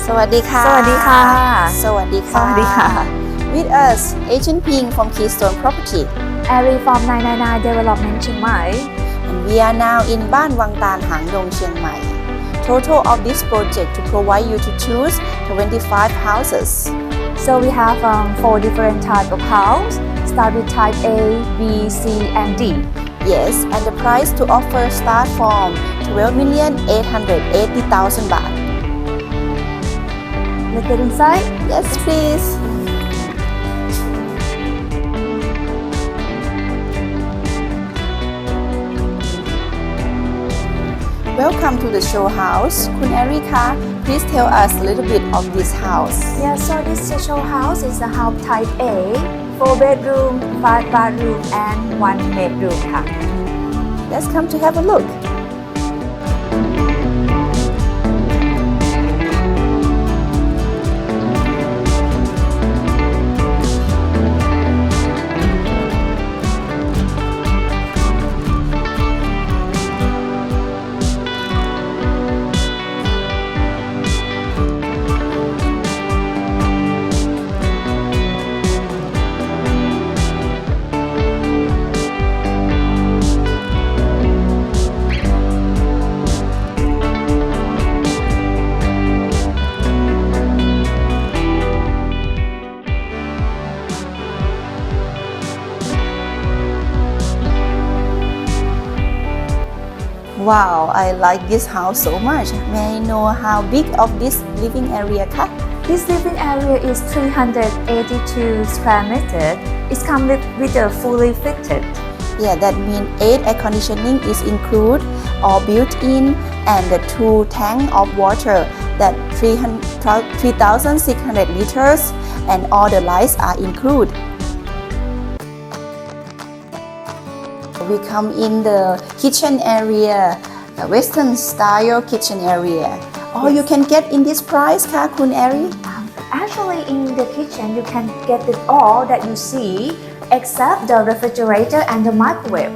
สวัสดีค่ะ สวัสดีค่ะ สวัสดีค่ะ สวัสดีค่ะ With us Agent Ping from Keystone Property Airy from 999 Development Chiang Mai. and we are now in บ้านวังตาลหางดงเชียงใหม่ Total of this project to provide you to choose 25 houses. So we have 4 different types of house. Start with type A, B, C, and D. Yes, and the price to offer start from 12,880,000 baht. Let's get inside. Yes, please. Welcome to the show house. คุณแอริคะ please tell us a little bit of this house. Yeah, so this show house is a house type A, 4 bedroom, 5 bathroom, and 1 bedroom ค่ะ Let's come to have a look. Wow, I like this house so much. May I know how big of this living areaคะ? This living area is 382 square meters. It's come with a fully fitted. Yeah, that means 8 air conditioning is included or built in, and the 2 tank of water that 3,600 liters, and all the lights are included. We come in the kitchen area, the Western style kitchen area. All you can get in this price ค่ะคุณแอริ Actually, in the kitchen, you can get it all that you see except the refrigerator and the microwave.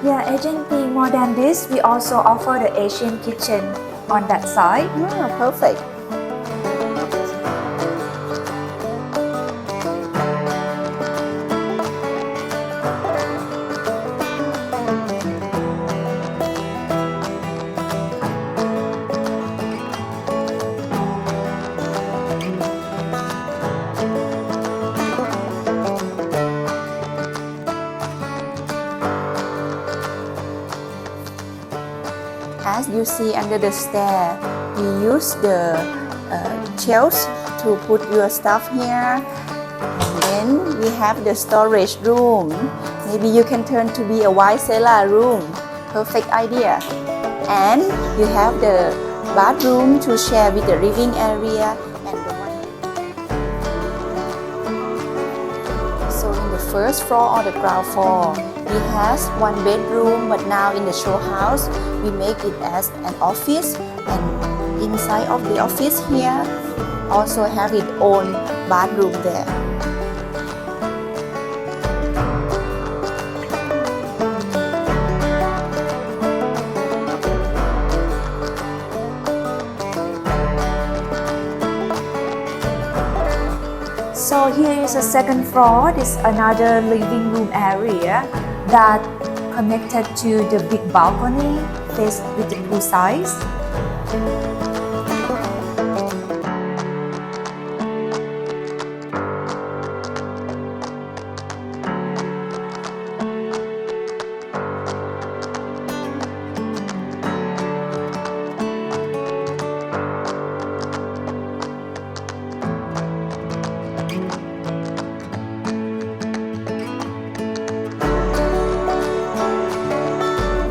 Yeah, Agent P, more than this, we also offer the Asian kitchen on that side. Ah, perfect. As you see under the stair, we use the shelves to put your stuff here. And then we have the storage room. Maybe you can turn to be a wine cellar room. Perfect idea. And you have the bathroom to share with the living area and the one. So in the first floor or the ground floor, we has 1 bedroom, but now in the show house, we make it as an office, and inside of the office here also have its own bathroom there. So here is a second floor. This is another living room area that connected to the big balcony faced with the two sides.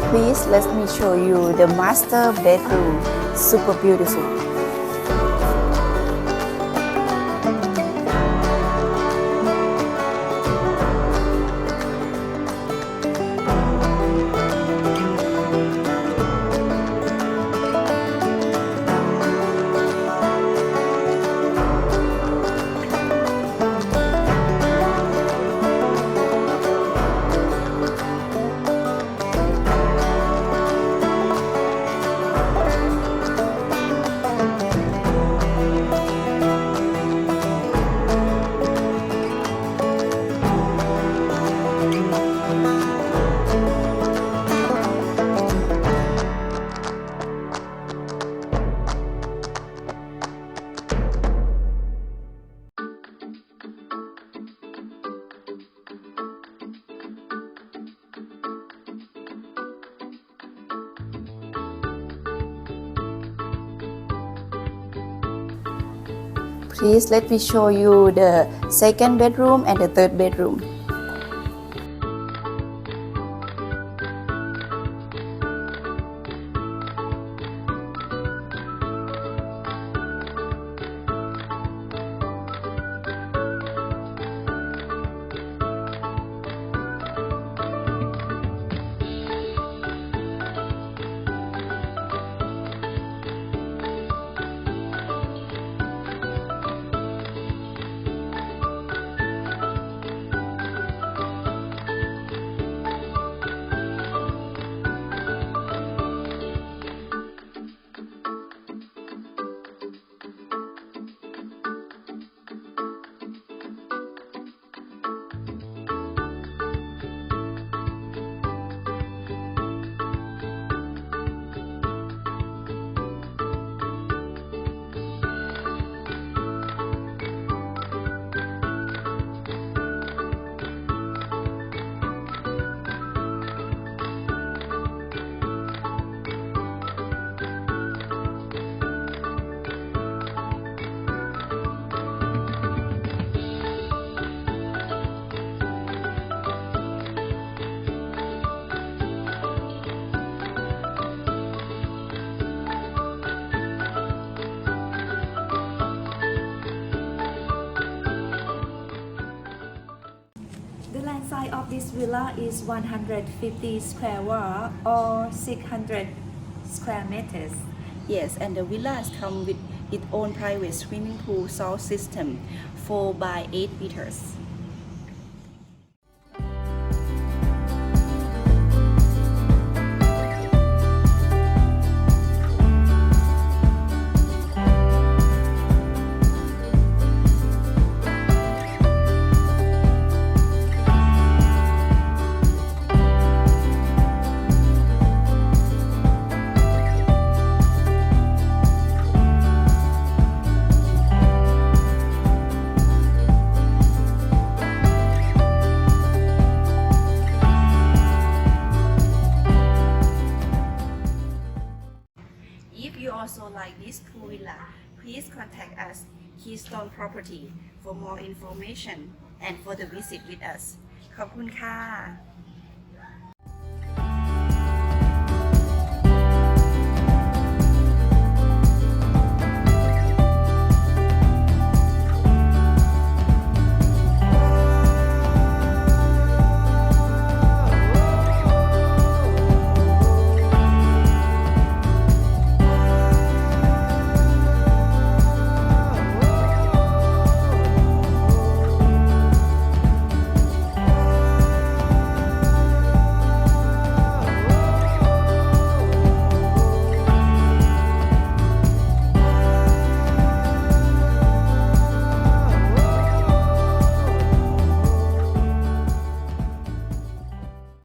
Please let me show you the master bedroom. Super beautiful. Please let me show you the second bedroom and the third bedroom. The land size of this villa is 150 square wall or 600 square meters. Yes, and the villas come with its own private swimming pool sound system, 4 by 8 meters. If you also like this pool villa, please contact us, Keystone Property, for more information and for the visit with us. ขอบคุณค่ะ